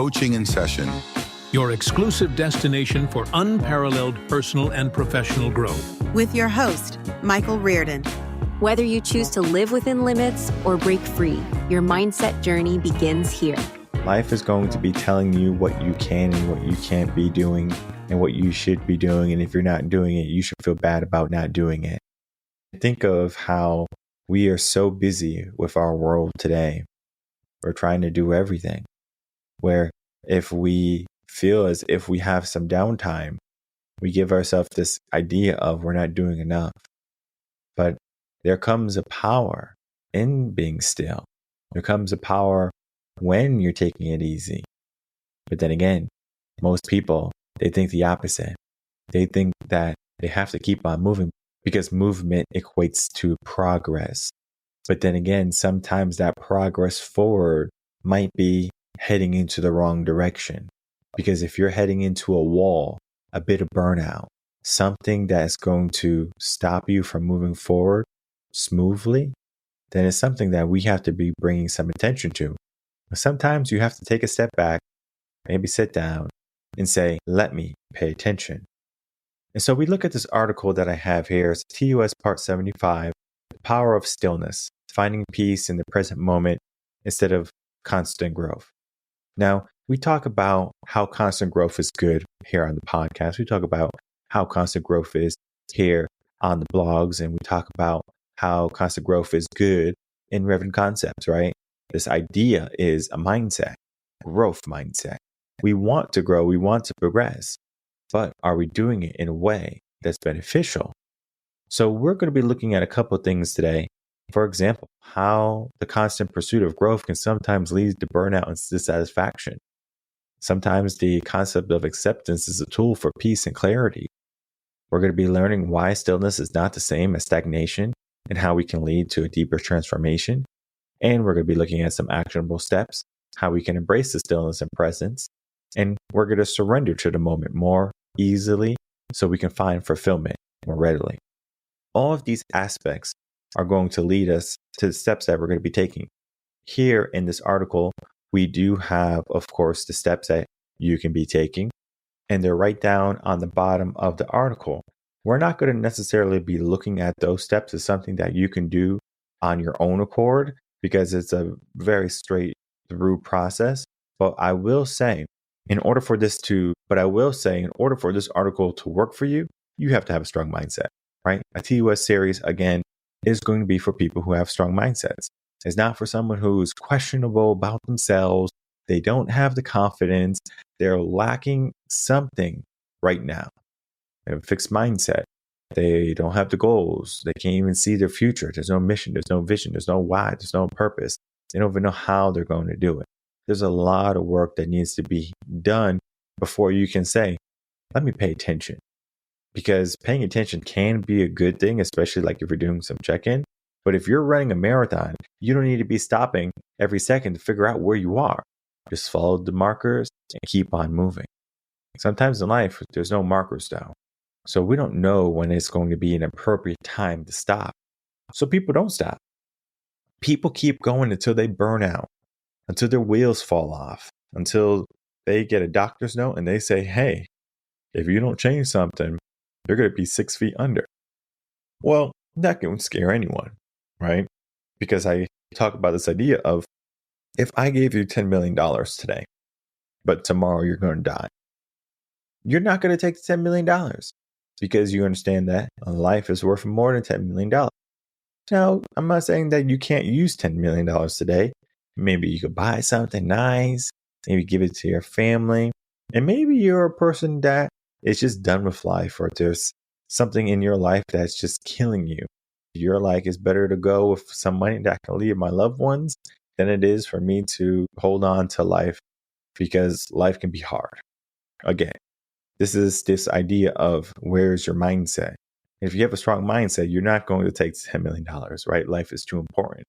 Coaching in Session. Your exclusive destination for unparalleled personal and professional growth. With your host, Michael Rearden. Whether you choose to live within limits or break free, your mindset journey begins here. Life is going to be telling you what you can and what you can't be doing and what you should be doing. And if you're not doing it, you should feel bad about not doing it. Think of how we are so busy with our world today. We're trying to do everything. Where if we feel as if we have some downtime, we give ourselves this idea of we're not doing enough. But there comes a power in being still. There comes a power when you're taking it easy. But then again, most people, they think the opposite. They think that they have to keep on moving because movement equates to progress. But then again, sometimes that progress forward might be heading into the wrong direction. Because if you're heading into a wall, a bit of burnout, something that's going to stop you from moving forward smoothly, then it's something that we have to be bringing some attention to. But sometimes you have to take a step back, maybe sit down and say, let me pay attention. And so we look at this article that I have here. It's TUS Part 75, The Power of Stillness, Finding Peace in the Present Moment Instead of Constant Growth. Now, we talk about how constant growth is good here on the podcast. We talk about how constant growth is here on the blogs. And we talk about how constant growth is good in Reven concepts, right? This idea is a mindset, growth mindset. We want to grow. We want to progress. But are we doing it in a way that's beneficial? So we're going to be looking at a couple of things today. For example, how the constant pursuit of growth can sometimes lead to burnout and dissatisfaction. Sometimes the concept of acceptance is a tool for peace and clarity. We're going to be learning why stillness is not the same as stagnation and how we can lead to a deeper transformation. And we're going to be looking at some actionable steps, how we can embrace the stillness and presence. And we're going to surrender to the moment more easily so we can find fulfillment more readily. All of these aspects are going to lead us to the steps that we're going to be taking. Here in this article, we do have, of course, the steps that you can be taking, and they're right down on the bottom of the article. We're not going to necessarily be looking at those steps as something that you can do on your own accord because it's a very straight through process. But I will say, in order for this article to work for you, you have to have a strong mindset, right? A TUS series, again, is going to be for people who have strong mindsets. It's not for someone who's questionable about themselves. They don't have the confidence. They're lacking something right now. They have a fixed mindset. They don't have the goals. They can't even see their future. There's no mission. There's no vision. There's no why. There's no purpose. They don't even know how they're going to do it. There's a lot of work that needs to be done before you can say, let me pay attention. Because paying attention can be a good thing, especially like if you're doing some check-in. But if you're running a marathon, you don't need to be stopping every second to figure out where you are. Just follow the markers and keep on moving. Sometimes in life, there's no markers though. So we don't know when it's going to be an appropriate time to stop. So people don't stop. People keep going until they burn out, until their wheels fall off, until they get a doctor's note and they say, hey, if you don't change something, you're going to be 6 feet under. Well, that can scare anyone, right? Because I talk about this idea of if I gave you $10 million today, but tomorrow you're going to die, you're not going to take the $10 million because you understand that life is worth more than $10 million. Now, I'm not saying that you can't use $10 million today. Maybe you could buy something nice, maybe give it to your family, and maybe you're a person that is just done with life, or there's something in your life that's just killing you. You're like, it's better to go with some money that I can leave my loved ones than it is for me to hold on to life because life can be hard. Again, this is this idea of where's your mindset. If you have a strong mindset, you're not going to take $10 million, right? Life is too important.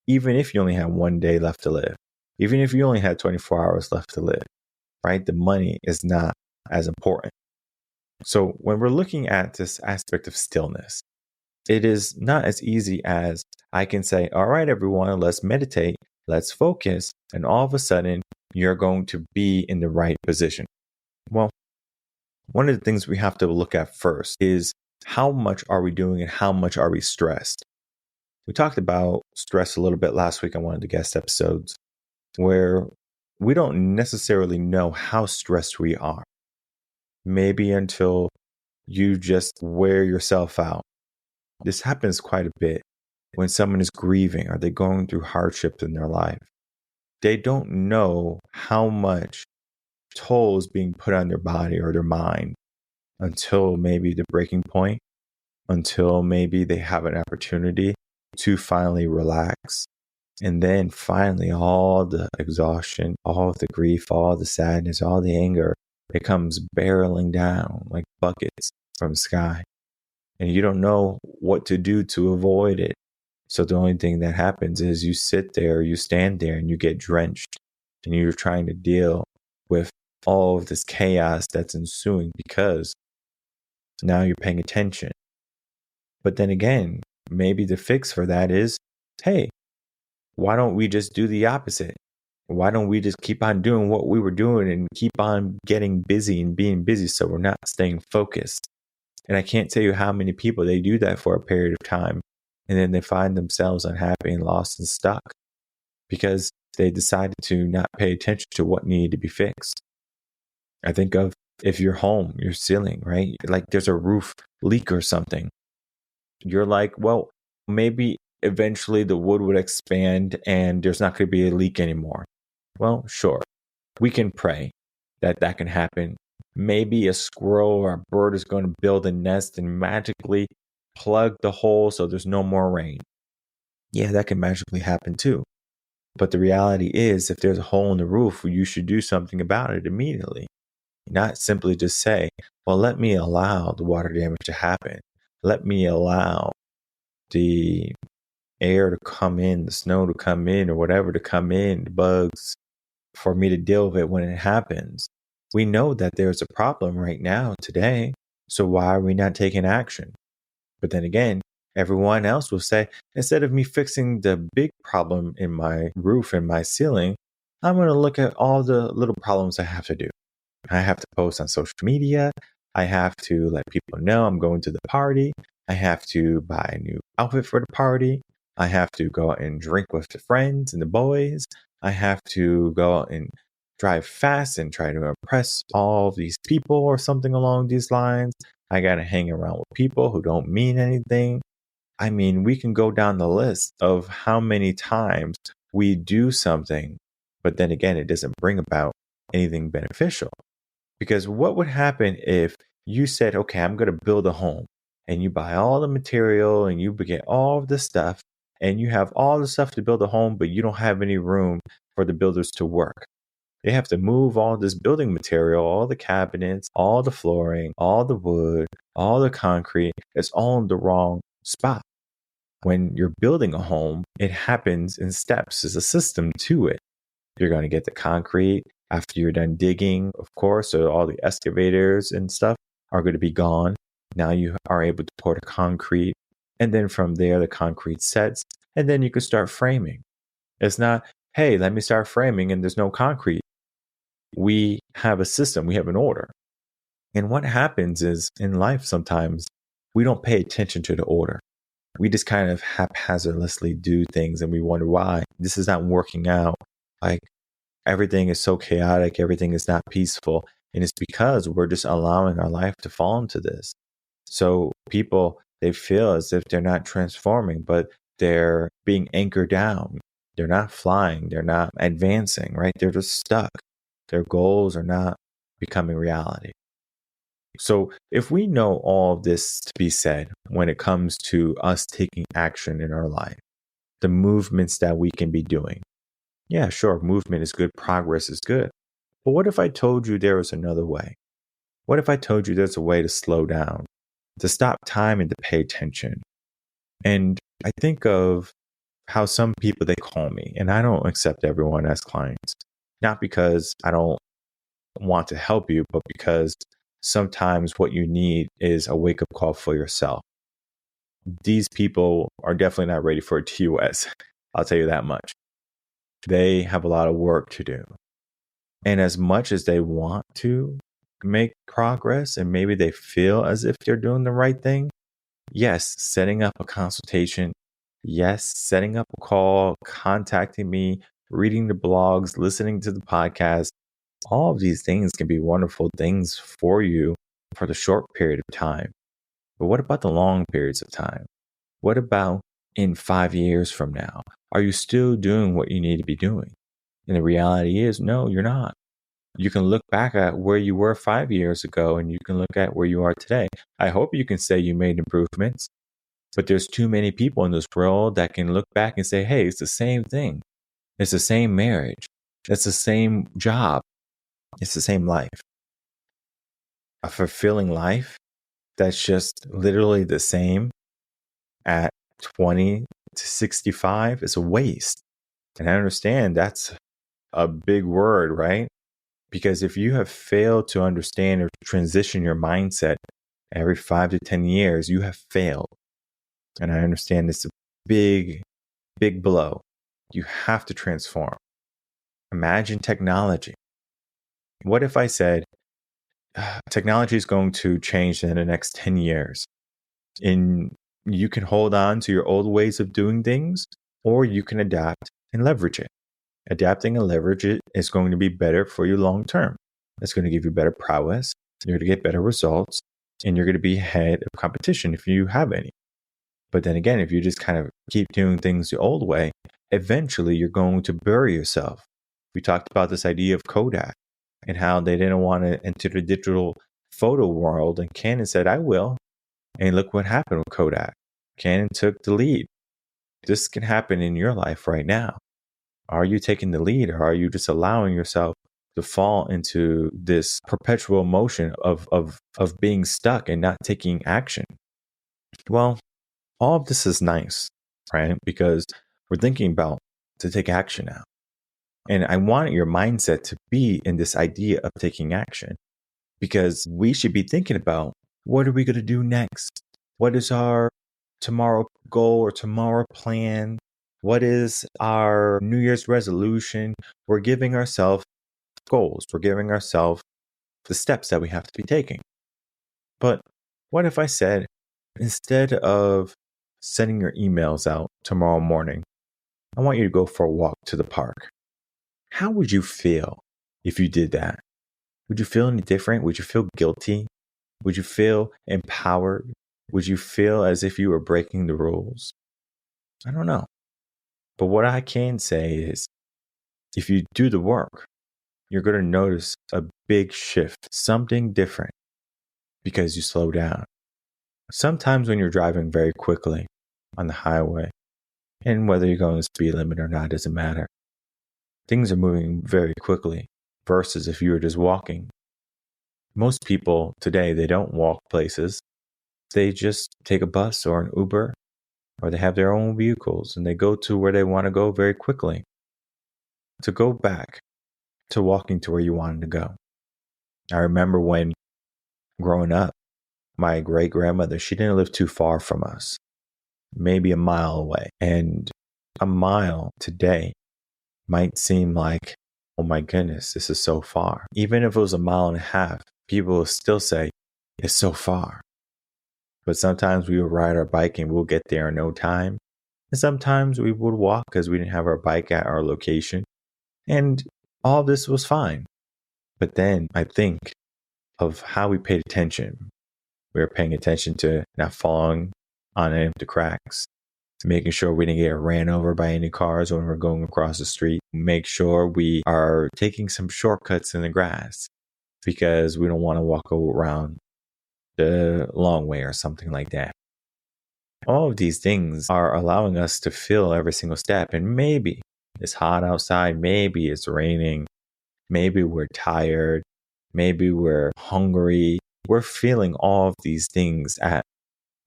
Even if you only have one day left to live, even if you only had 24 hours left to live, right? The money is not as important. So when we're looking at this aspect of stillness, it is not as easy as I can say, all right, everyone, let's meditate, let's focus. And all of a sudden you're going to be in the right position? Well, one of the things we have to look at first is how much are we doing and how much are we stressed? We talked about stress a little bit last week on one of the guest episodes, where we don't necessarily know how stressed we are. Maybe until you just wear yourself out. This happens quite a bit when someone is grieving or they're going through hardships in their life. They don't know how much toll is being put on their body or their mind until maybe the breaking point, until maybe they have an opportunity to finally relax. And then finally, all the exhaustion, all the grief, all the sadness, all the anger, it comes barreling down like buckets from the sky. And you don't know what to do to avoid it. So the only thing that happens is you sit there, you stand there, and you get drenched. And you're trying to deal with all of this chaos that's ensuing because now you're paying attention. But then again, maybe the fix for that is, hey, why don't we just do the opposite? Why don't we just keep on doing what we were doing and keep on getting busy and being busy so we're not staying focused? And I can't tell you how many people they do that for a period of time. And then they find themselves unhappy and lost and stuck because they decided to not pay attention to what needed to be fixed. I think of if your home, your ceiling, right? Like there's a roof leak or something. You're like, well, maybe eventually the wood would expand and there's not going to be a leak anymore. Well, sure. We can pray that that can happen. Maybe a squirrel or a bird is going to build a nest and magically plug the hole so there's no more rain. Yeah, that can magically happen too. But the reality is, if there's a hole in the roof, you should do something about it immediately. Not simply just say, well, let me allow the water damage to happen. Let me allow the air to come in, the snow to come in, or whatever to come in, the bugs, for me to deal with it when it happens. We know that there's a problem right now today, so why are we not taking action? But then again, everyone else will say, instead of me fixing the big problem in my roof and my ceiling, I'm going to look at all the little problems I have to do. I have to post on social media. I have to let people know I'm going to the party. I have to buy a new outfit for the party. I have to go out and drink with the friends and the boys. I have to go out and drive fast and try to impress all of these people or something along these lines. I got to hang around with people who don't mean anything. I mean, we can go down the list of how many times we do something, but then again, it doesn't bring about anything beneficial. Because what would happen if you said, okay, I'm going to build a home, and you buy all the material and you get all of the stuff and you have all the stuff to build a home, but you don't have any room for the builders to work. They have to move all this building material, all the cabinets, all the flooring, all the wood, all the concrete. It's all in the wrong spot. When you're building a home, it happens in steps. There's a system to it. You're going to get the concrete. After you're done digging, of course, so all the excavators and stuff are going to be gone. Now you are able to pour the concrete. And then from there, the concrete sets. And then you can start framing. It's not, hey, let me start framing and there's no concrete. We have a system. We have an order. And what happens is in life sometimes we don't pay attention to the order. We just kind of haphazardly do things and we wonder why this is not working out. Like everything is so chaotic. Everything is not peaceful. And it's because we're just allowing our life to fall into this. So people, they feel as if they're not transforming, but they're being anchored down. They're not flying. They're not advancing, right? They're just stuck. Their goals are not becoming reality. So if we know all of this to be said when it comes to us taking action in our life, the movements that we can be doing, yeah, sure, movement is good. Progress is good. But what if I told you there was another way? What if I told you there's a way to slow down, to stop time and to pay attention? And I think of how some people, they call me, and I don't accept everyone as clients, not because I don't want to help you, but because sometimes what you need is a wake-up call for yourself. These people are definitely not ready for a TOS. I'll tell you that much. They have a lot of work to do. And as much as they want to make progress and maybe they feel as if they're doing the right thing, yes, setting up a consultation, yes, setting up a call, contacting me, reading the blogs, listening to the podcast, all of these things can be wonderful things for you for the short period of time. But what about the long periods of time? What about in 5 years from now? Are you still doing what you need to be doing? And the reality is, no, you're not. You can look back at where you were 5 years ago and you can look at where you are today. I hope you can say you made improvements, but there's too many people in this world that can look back and say, hey, it's the same thing. It's the same marriage. It's the same job. It's the same life. A fulfilling life that's just literally the same at 20 to 65 is a waste. And I understand that's a big word, right? Because if you have failed to understand or transition your mindset every 5 to 10 years, you have failed. And I understand it's a big, big blow. You have to transform. Imagine technology. What if I said, technology is going to change in the next 10 years? And you can hold on to your old ways of doing things, or you can adapt and leverage it. Adapting and leverage it is going to be better for you long term. It's going to give you better prowess. You're going to get better results, and you're going to be ahead of competition if you have any. But then again, if you just kind of keep doing things the old way, eventually you're going to bury yourself. We talked about this idea of Kodak and how they didn't want to enter the digital photo world, and Canon said, I will. And look what happened with Kodak. Canon took the lead. This can happen in your life right now. Are you taking the lead, or are you just allowing yourself to fall into this perpetual motion of being stuck and not taking action? Well, all of this is nice, right? Because we're thinking about to take action now. And I want your mindset to be in this idea of taking action, because we should be thinking about, what are we going to do next? What is our tomorrow goal or tomorrow plan? What is our New Year's resolution? We're giving ourselves goals. We're giving ourselves the steps that we have to be taking. But what if I said, instead of sending your emails out tomorrow morning, I want you to go for a walk to the park? How would you feel if you did that? Would you feel any different? Would you feel guilty? Would you feel empowered? Would you feel as if you were breaking the rules? I don't know. But what I can say is, if you do the work, you're going to notice a big shift, something different, because you slow down. Sometimes when you're driving very quickly on the highway, and whether you're going the speed limit or not doesn't matter, things are moving very quickly versus if you were just walking. Most people today, they don't walk places. They just take a bus or an Uber, or they have their own vehicles and they go to where they want to go very quickly. To go back to walking to where you wanted to go. I remember when growing up, my great grandmother, she didn't live too far from us, maybe a mile away. And a mile today might seem like, oh my goodness, this is so far. Even if it was a mile and a half, people will still say, it's so far. But sometimes we would ride our bike and we'll get there in no time. And sometimes we would walk because we didn't have our bike at our location. And all this was fine. But then I think of how we paid attention. We were paying attention to not falling on any of the cracks, to making sure we didn't get ran over by any cars when we're going across the street. Make sure we are taking some shortcuts in the grass because we don't want to walk around the long way or something like that. All of these things are allowing us to feel every single step. And maybe it's hot outside. Maybe it's raining. Maybe we're tired. Maybe we're hungry. We're feeling all of these things at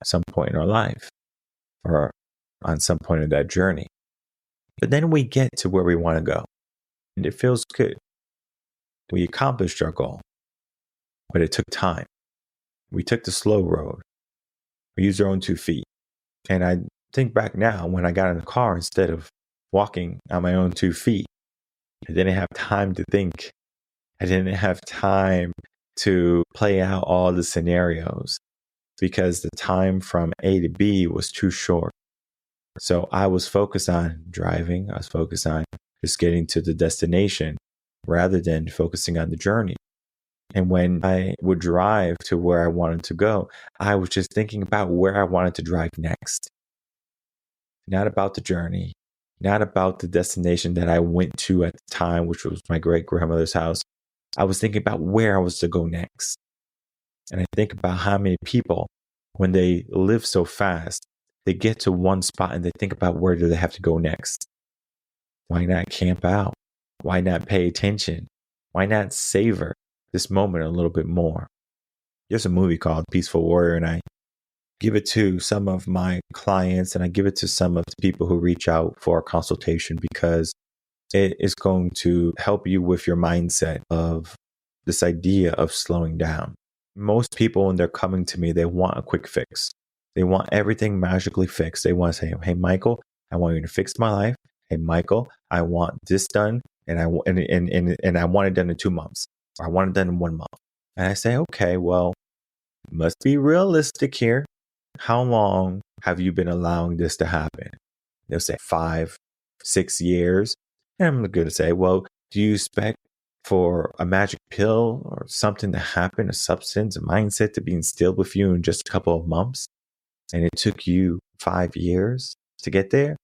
some point in our life or on some point of that journey. But then we get to where we want to go and it feels good. We accomplished our goal, but it took time. We took the slow road. We used our own 2 feet. And I think back now when I got in the car, instead of walking on my own 2 feet, I didn't have time to think I didn't have time to play out all the scenarios because the time from A to B was too short. So I was focused on driving. I was focused on just getting to the destination rather than focusing on the journey. And when I would drive to where I wanted to go, I was just thinking about where I wanted to drive next. Not about the journey, not about the destination that I went to at the time, which was my great grandmother's house. I was thinking about where I was to go next. And I think about how many people, when they live so fast, they get to one spot and they think about where do they have to go next. Why not camp out? Why not pay attention? Why not savor this moment a little bit more? There's a movie called Peaceful Warrior, and I give it to some of my clients and I give it to some of the people who reach out for a consultation because it is going to help you with your mindset of this idea of slowing down. Most people, when they're coming to me, they want a quick fix. They want everything magically fixed. They want to say, hey, Michael, I want you to fix my life. Hey, Michael, I want this done and I want it done in 2 months. Or I want it done in 1 month. And I say, okay, well, let's be realistic here. How long have you been allowing this to happen? They'll say 5, 6 years. And I'm going to say, well, do you expect for a magic pill or something to happen, a substance, a mindset to be instilled with you in just a couple of months? And it took you 5 years to get there?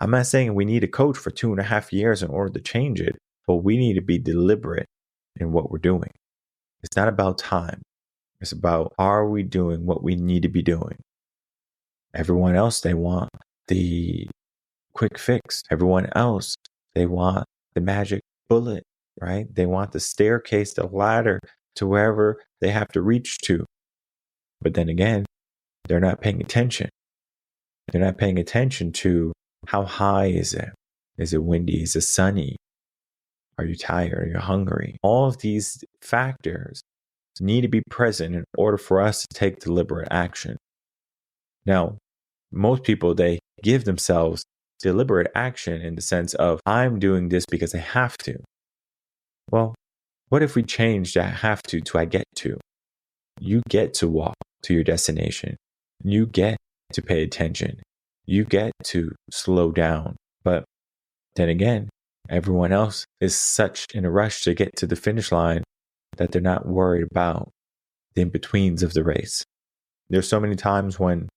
I'm not saying we need a coach for 2.5 years in order to change it, but we need to be deliberate in what we're doing. It's not about time. It's about, are we doing what we need to be doing? Everyone else, they want the quick fix. Everyone else, they want the magic bullet, right? They want the staircase, the ladder to wherever they have to reach to. But then again, they're not paying attention. They're not paying attention to how high is it? Is it windy? Is it sunny? Are you tired? Are you hungry? All of these factors need to be present in order for us to take deliberate action. Now, most people, they give themselves deliberate action in the sense of, I'm doing this because I have to. Well, what if we change that have to I get to? You get to walk to your destination. You get to pay attention. You get to slow down. But then again, everyone else is such in a rush to get to the finish line that they're not worried about the in-betweens of the race. There's so many times when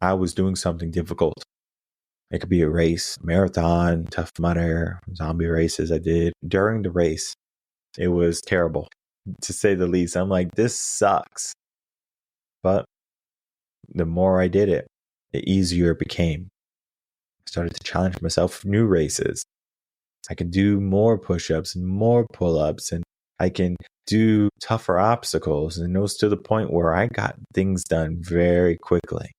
I was doing something difficult. It could be a race, marathon, Tough Mudder, zombie races I did. During the race, it was terrible, to say the least. I'm like, this sucks. But the more I did it, the easier it became. I started to challenge myself for new races. I can do more push-ups and more pull-ups, and I can do tougher obstacles. And it was to the point where I got things done very quickly.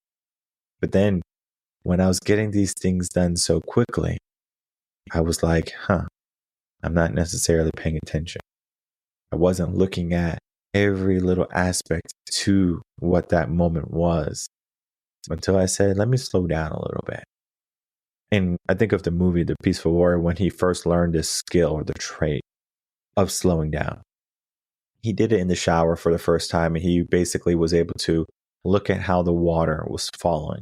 But then when I was getting these things done so quickly, I was like, I'm not necessarily paying attention. I wasn't looking at every little aspect to what that moment was until I said, let me slow down a little bit. And I think of the movie, The Peaceful Warrior, when he first learned this skill or the trait of slowing down. He did it in the shower for the first time, and he basically was able to look at how the water was falling.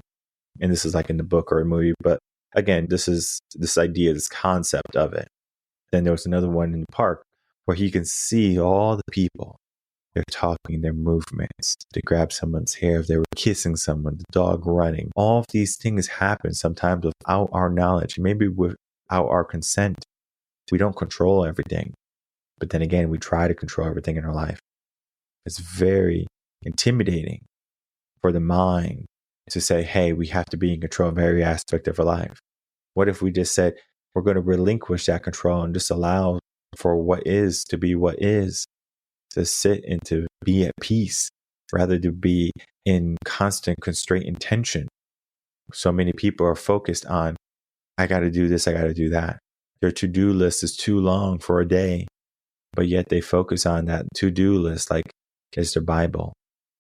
And this is like in the book or a movie, but again, this is this idea, this concept of it. Then there was another one in the park where he can see all the people. They're talking, their movements. They grab someone's hair, they were kissing someone, the dog running. All of these things happen sometimes without our knowledge, maybe without our consent. We don't control everything. But then again, we try to control everything in our life. It's very intimidating for the mind to say, hey, we have to be in control of every aspect of our life. What if we just said, we're going to relinquish that control and just allow for what is to be what is, to sit and to be at peace, rather to be in constant constraint and tension. So many people are focused on, I got to do this, I got to do that. Their to-do list is too long for a day, but yet they focus on that to-do list like it's their Bible,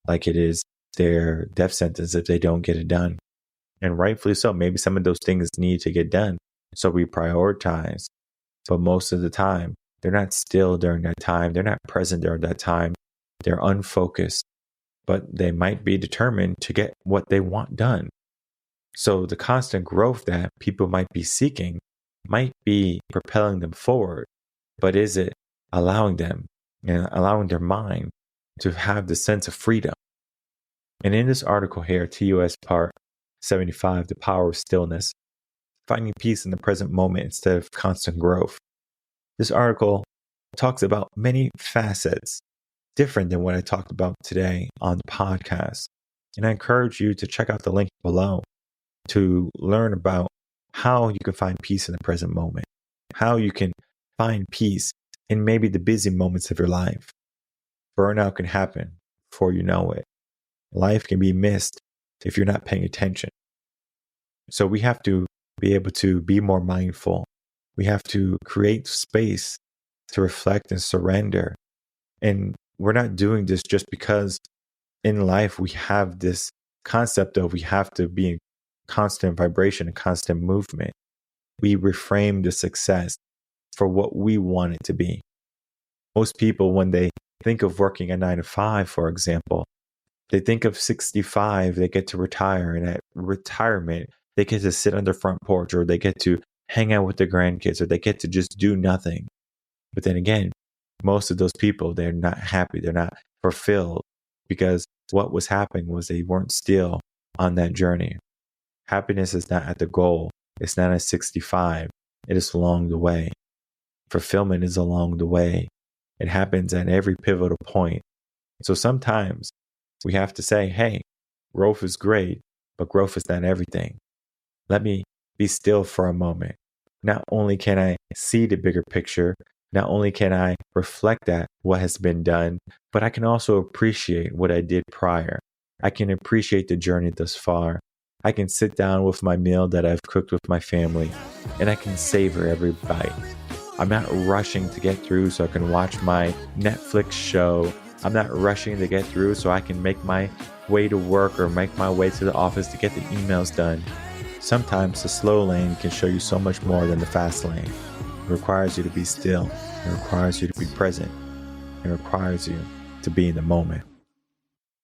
like it is their death sentence if they don't get it done. And rightfully so. Maybe some of those things need to get done. So we prioritize. But most of the time, They're not still during that time. They're not present during that time. They're unfocused, but they might be determined to get what they want done. So the constant growth that people might be seeking might be propelling them forward, but is it allowing them and allowing their mind to have the sense of freedom? And in this article here, TUS Part 75, The Power of Stillness, Finding Peace in the Present Moment Instead of Constant Growth. This article talks about many facets different than what I talked about today on the podcast. And I encourage you to check out the link below to learn about how you can find peace in the present moment, how you can find peace in maybe the busy moments of your life. Burnout can happen before you know it. Life can be missed if you're not paying attention. So we have to be able to be more mindful. We have to create space to reflect and surrender. And we're not doing this just because in life we have this concept of we have to be in constant vibration and constant movement. We reframe the success for what we want it to be. Most people, when they think of working a 9 to 5, for example, they think of 65, they get to retire, and at retirement, they get to sit on their front porch, or they get to hang out with their grandkids, or they get to just do nothing. But then again, most of those people, they're not happy, they're not fulfilled, because what was happening was they weren't still on that journey. Happiness is not at the goal. It's not at 65. It is along the way. Fulfillment is along the way. It happens at every pivotal point. So sometimes we have to say, hey, growth is great, but growth is not everything. Let me be still for a moment. Not only can I see the bigger picture, not only can I reflect at what has been done, but I can also appreciate what I did prior. I can appreciate the journey thus far. I can sit down with my meal that I've cooked with my family, and I can savor every bite. I'm not rushing to get through so I can watch my Netflix show. I'm not rushing to get through so I can make my way to work or make my way to the office to get the emails done. Sometimes the slow lane can show you so much more than the fast lane. It requires you to be still. It requires you to be present. It requires you to be in the moment.